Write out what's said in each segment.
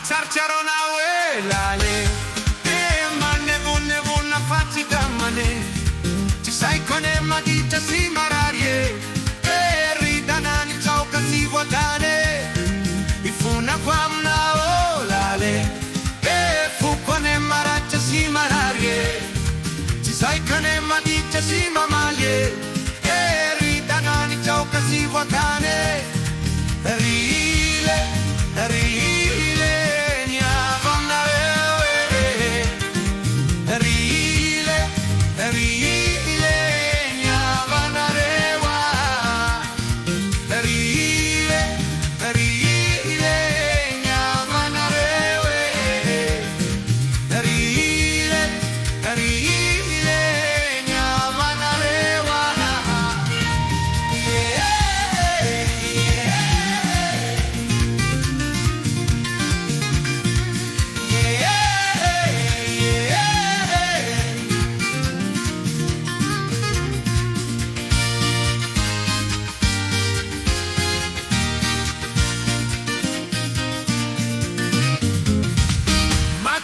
Charcharon abuela le mane bunne facci damane ci sai con ma dice si mararie ridanani ciao casi vuotane i fu una quamna olale fu con maraccia si mararie ci sai con ma dice si mamalie ridanani ciao casi vuotane rile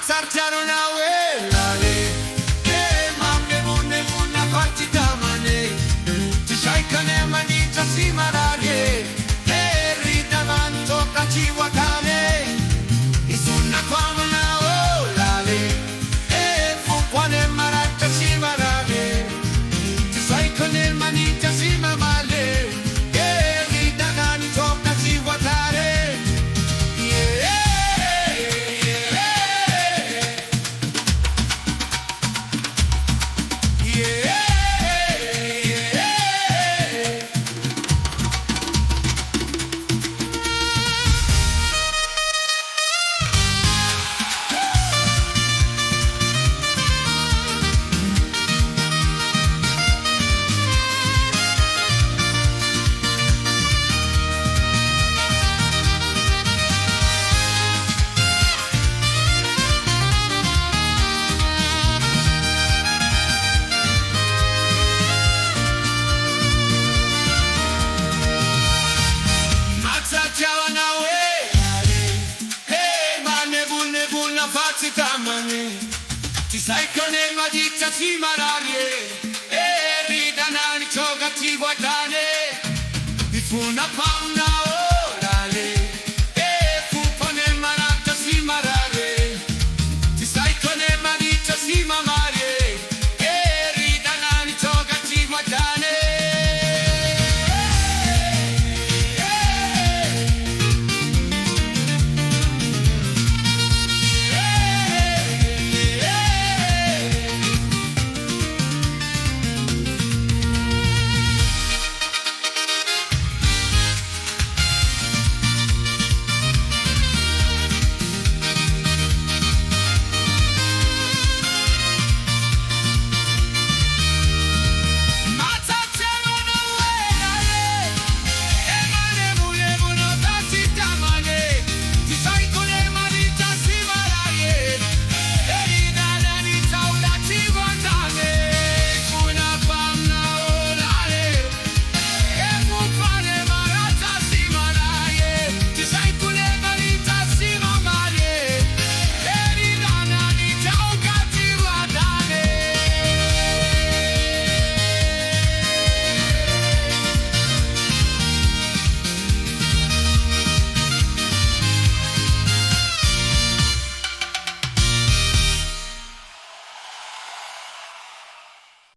Sarciano una abuela le mame bunne facci damane ci sai che ne mangia si mararie ridavanto caci guatane i sunna come una ola le fu quale maraccia si mararie ci sai che ne mangia si mamale ridavanto caci guatane facci tamane ci sai con ma dice si mararie ridanani ciò che ti guardane di fu una